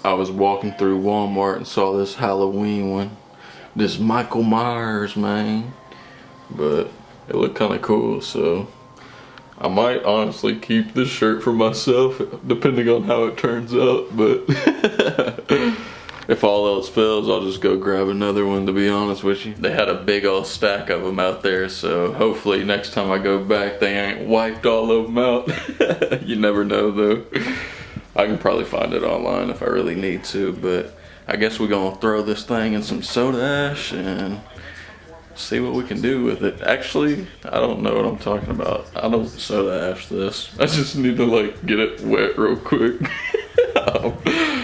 I was walking through Walmart and saw this Halloween one. This Michael Myers, man. But it looked kind of cool, so I might honestly keep this shirt for myself, depending on how it turns out. But if all else fails, I'll just go grab another one, to be honest with you. They had a big old stack of them out there, so hopefully next time I go back, they ain't wiped all of them out. You never know, though. I can probably find it online if I really need to, but I guess we're gonna throw this thing in some soda ash and see what we can do with it. Actually, I don't know what I'm talking about. I don't soda ash this. I just need to like get it wet real quick.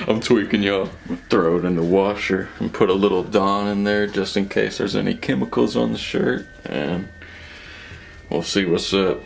I'm tweaking, y'all. Throw it in the washer and put a little Dawn in there just in case there's any chemicals on the shirt, and we'll see what's up.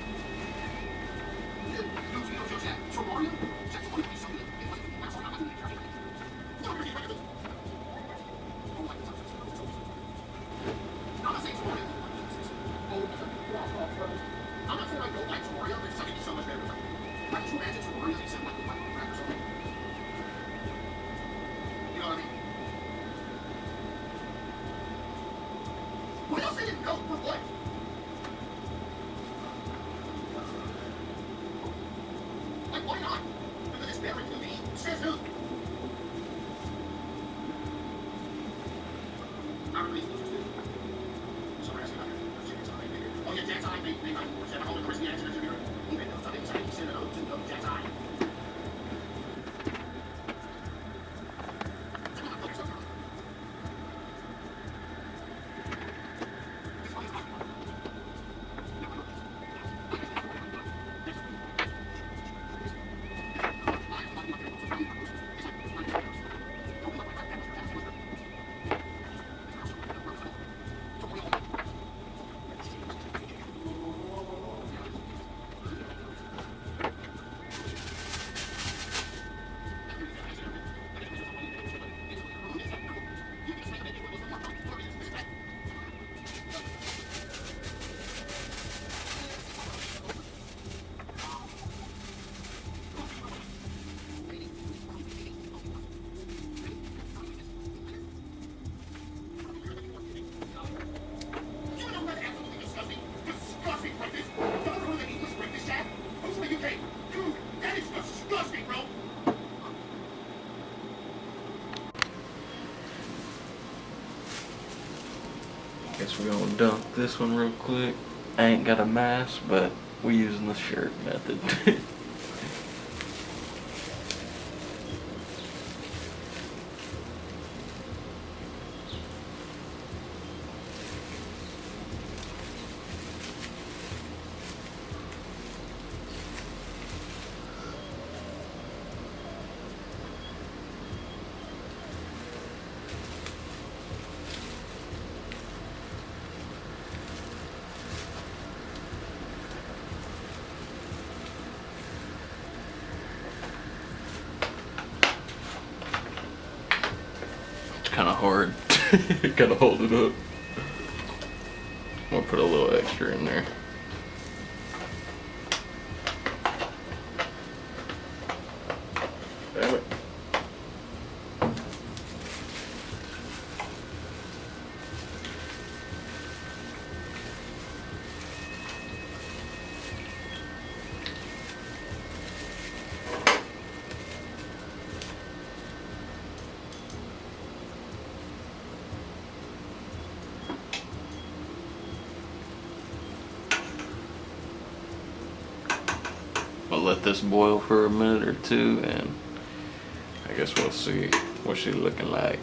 Guess we're gonna dunk this one real quick. I ain't got a mask, but we using the shirt method. Kind of hard. Gotta hold it up. I'll put a little extra in there. Damn it. I'll let this boil for a minute or two, and I guess we'll see what she's looking like.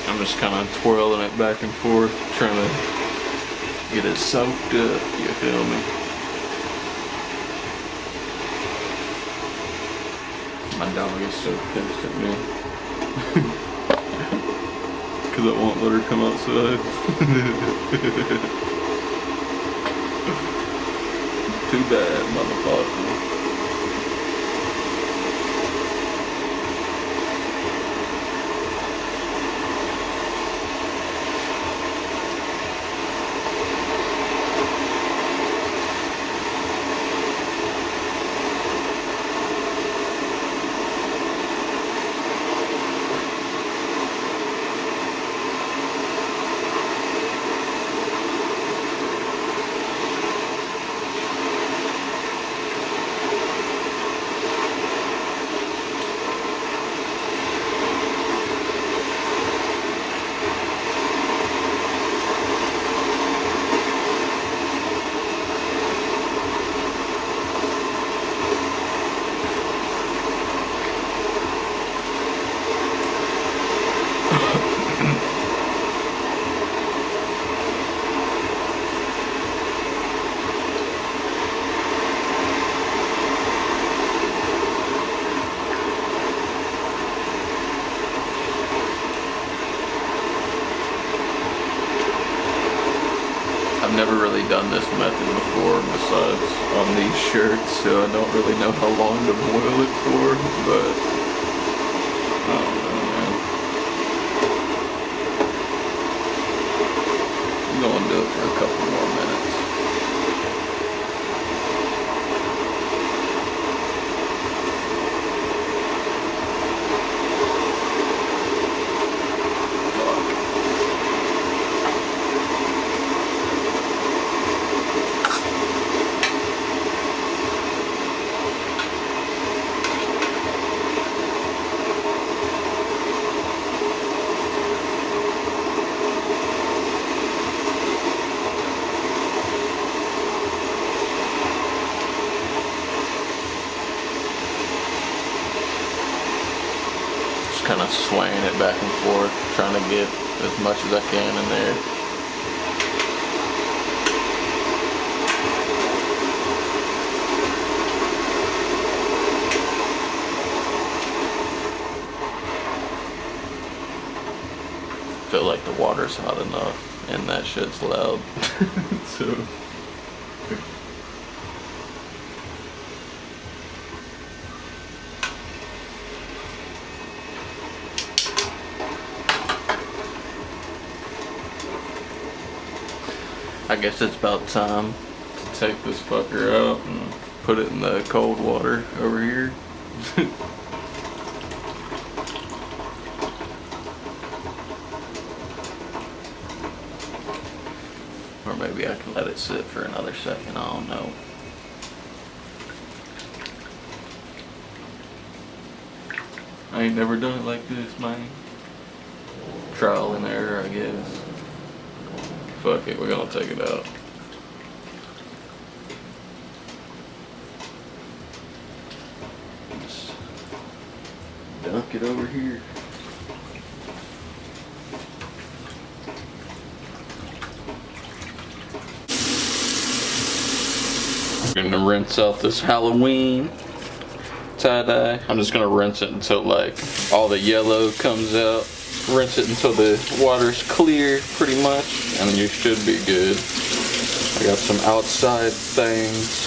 I'm just kind of twirling it back and forth, trying to get it soaked up, you feel me? My dog is so pissed at me. Because I won't let her come outside. Too bad, motherfucker. I've never really done this method before besides on these shirts, so I don't really know how long to boil it for, but I don't know, man. I'm going to do it for a couple more minutes. Kind of swaying it back and forth, trying to get as much as I can in there. I feel like the water's hot enough and that shit's loud. So I guess it's about time to take this fucker out and put it in the cold water over here. Or maybe I can let it sit for another second, I don't know. I ain't never done it like this, man. Trial and error, I guess. Fuck it, we're gonna take it out. Just dunk it over here. We're gonna rinse out this Halloween tie-dye. I'm just gonna rinse it until like all the yellow comes out. Rinse it until the water's clear pretty much, and then you should be good. I got some outside things.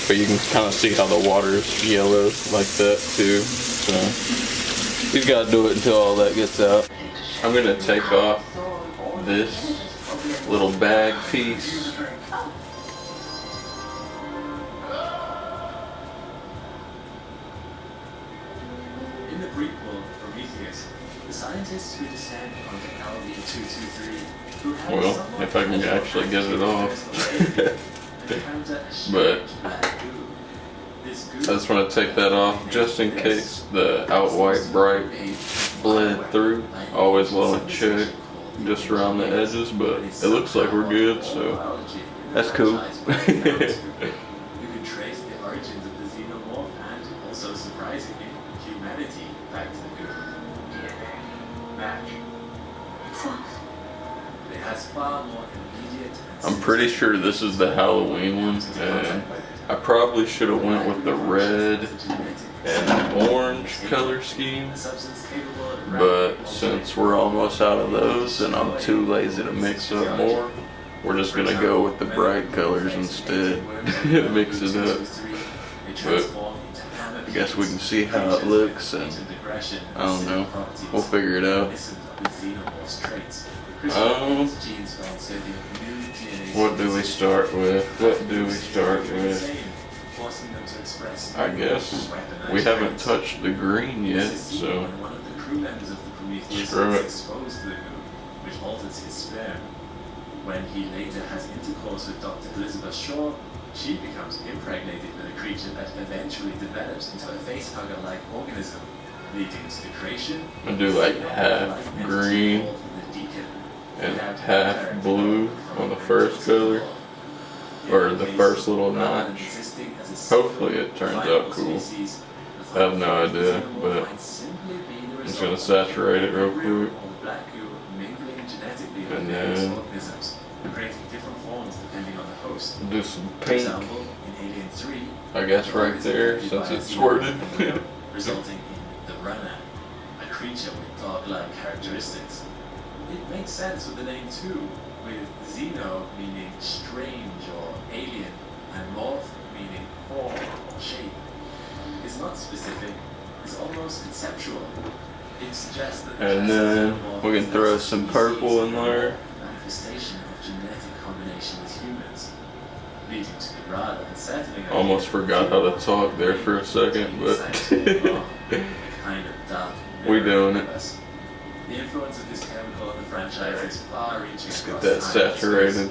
But you can kind of see how the water's yellow like that too. So you just gotta do it until all that gets out. I'm gonna take off this little bag piece. In the prequel, Prometheus, the scientists who descend on technology 223, who have Well, if I can actually get it off. But I just want to take that off just in case the out white bright bled through. Always want to check just around the edges, but it looks like we're good, so that's cool. You can trace the origins of the xenomorph and also surprisingly humanity back to the good DNA match. It has far more immediate. I'm pretty sure this is the Halloween one, and I probably should have went with the red an orange color scheme, A substance capable of but rapid since we're almost out of those and I'm too lazy to mix up more, we're just gonna go with the bright colors instead. Mix it up. But I guess we can see how it looks, and I don't know, we'll figure it out. What do we start with? I guess we haven't touched the green yet, so screw it. Which alters his sperm. When he later has intercourse with Dr. Elizabeth Shaw, she becomes impregnated with a creature that eventually develops into a facehugger-like organism, leading to the creation. I'm gonna do like half green and half blue on the first color, or the first little notch. Hopefully it turns out cool. I have no idea, but I'm just gonna saturate it real quick. And then do some pink, I guess right there, since it squirted. Resulting in the runner, a creature with dog-like characteristics. It makes sense with the name too, with xeno meaning strange or alien, and morph meaning form or shape. It's not specific, it's almost conceptual. It suggests that and then we can throw some purple in there. Manifestation of genetic combination with humans, leading to the rather unsettling. Almost forgot how to talk there for a second, but kind of dark we doing it. The influence of this chemical in the franchise is far-reaching. Let's get that saturated.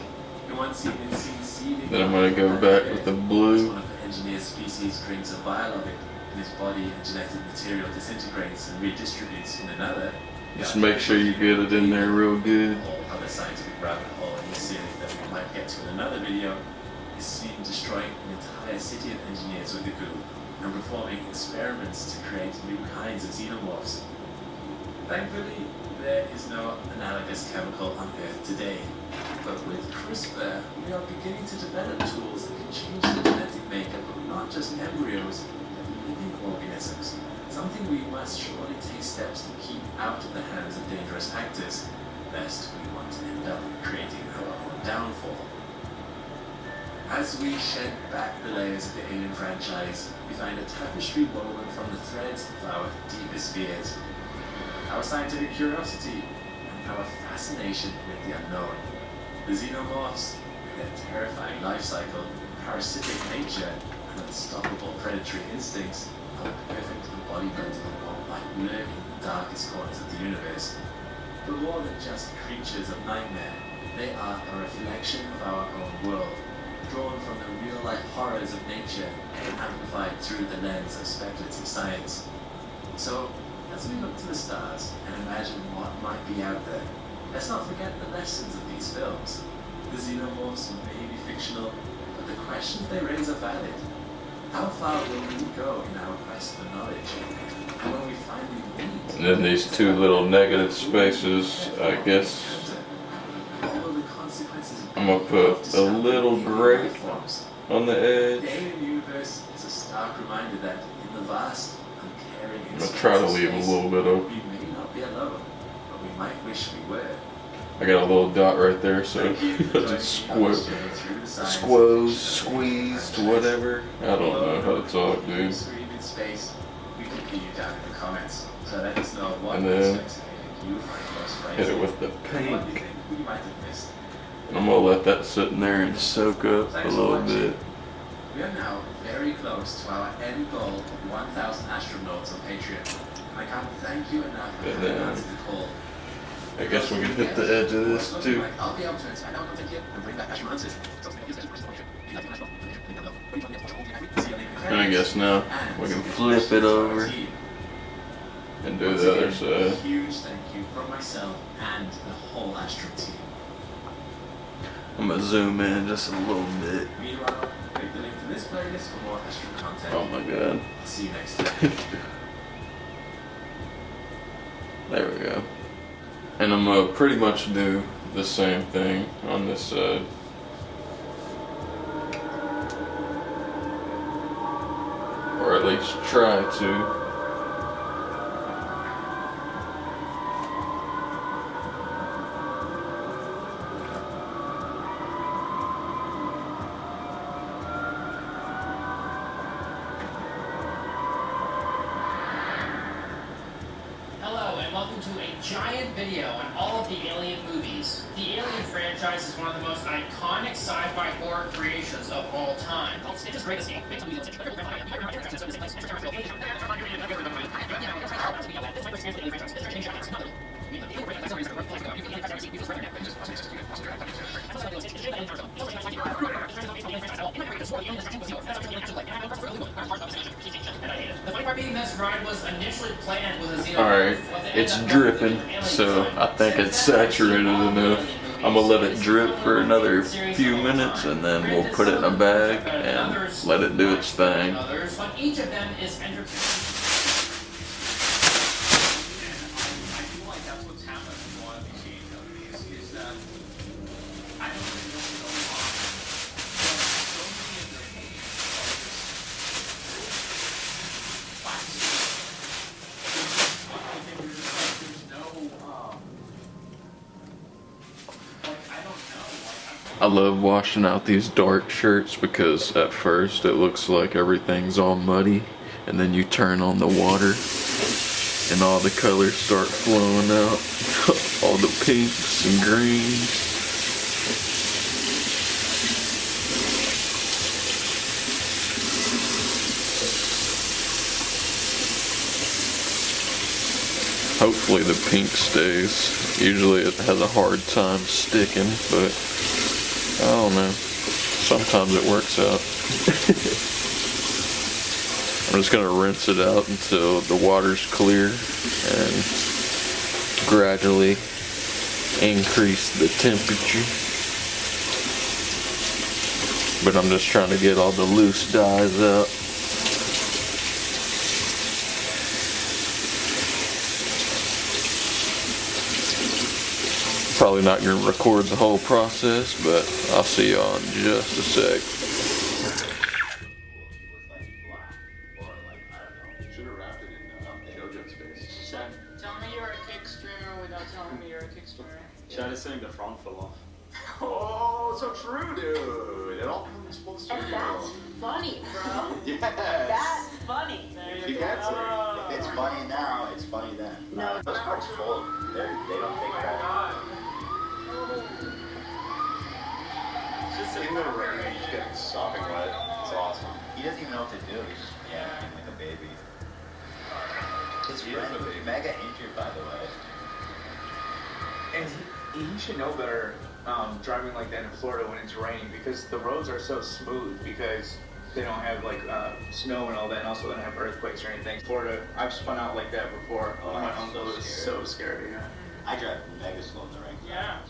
Then I'm gonna go back with the blue. One of the engineered species drinks a biologic in his body, and genetic material disintegrates and redistributes in another. Just make sure you get it in there real good. All other scientific rabbit hole in this series that we might get to in another video is seen destroying an entire city of engineers with the goo and performing experiments to create new kinds of xenomorphs. Thankfully, there is no analogous chemical on Earth today. But with CRISPR, we are beginning to develop tools that can change the genetic makeup of not just embryos, but living organisms. Something we must surely take steps to keep out of the hands of dangerous actors, lest we want to end up creating our own downfall. As we shed back the layers of the Alien franchise, we find a tapestry woven from the threads of our deepest fears. Our scientific curiosity, and our fascination with the unknown. The xenomorphs, with their terrifying life cycle, parasitic nature, and unstoppable predatory instincts, are the perfect embodiment of what might lurk in the darkest corners of the universe. But more than just creatures of nightmare, they are a reflection of our own world, drawn from the real-life horrors of nature and amplified through the lens of speculative science. So, as we look to the stars and imagine what might be out there, let's not forget the lessons of these films. The xenomorphs may be fictional, but the questions they raise are valid. How far will we go in our quest for knowledge? And when we finally meet... And then these two little negative spaces, I guess I'm gonna put a little gray on the edge. The alien universe is a stark reminder that in the vast, uncaring I'm gonna try to leave a little bit open. we may not be alone, but we might wish we were. I got a little dot right there, so I'll just squeezed, whatever. I don't know how to talk, dude. And then hit it with the pink. And I'm gonna let that sit in there and soak up a little bit. We are now very close to our end goal of 1,000 astronauts on Patreon. I can't thank you enough for coming out to the call. I guess we can hit the edge of this too. I'll be able to expand our content here and bring back astronauts. And I guess now we can flip it over and do the other side. A huge thank you from myself and the whole Astro team. I'm gonna zoom in just a little bit. Meanwhile, click the link to this playlist for more Astro content. Oh my god. I'll see you next time. There we go. And I'm gonna pretty much do the same thing on this side. Or at least try to. Hello and welcome to a giant video on all of the Alien movies. The Alien franchise is one of the most iconic sci-fi horror creations of all time. It's just great to see. The funny part being this ride was initially planned with a xenomorph. Alright, it's dripping, so I think it's saturated enough. I'm gonna let it drip for another few minutes and then we'll put it in a bag and let it do its thing. But each of them is entertaining. I love washing out these dark shirts because at first it looks like everything's all muddy and then you turn on the water and all the colors start flowing out. All the pinks and greens. Hopefully the pink stays. Usually it has a hard time sticking, but I don't know. Sometimes it works out. I'm just gonna rinse it out until the water's clear and gradually increase the temperature. But I'm just trying to get all the loose dyes out. Probably not going to record the whole process, but I'll see you on just a sec. Should have wrapped it in JoJo's face. Tell me you're a kick streamer without telling me you're a kick streamer. Chad is saying the front fell off. Oh, so true, dude. It all comes full circle. And that's funny, bro. Yes. That's funny. She gets it. If it's funny now, it's funny then. No, those parts fold. They don't take credit. Just in the rain, he's getting sopping wet. It's awesome. He doesn't even know what to do. He's just panicking like a baby. His He is friend a was baby. mega injured, by the way. And he should know better driving like that in Florida when it's raining, because the roads are so smooth because they don't have like snow and all that, and also they don't have earthquakes or anything. Florida, I've spun out like that before. Oh, My I'm uncle so was scared. so scared. Yeah. I drive mega slow in the rain. Yeah.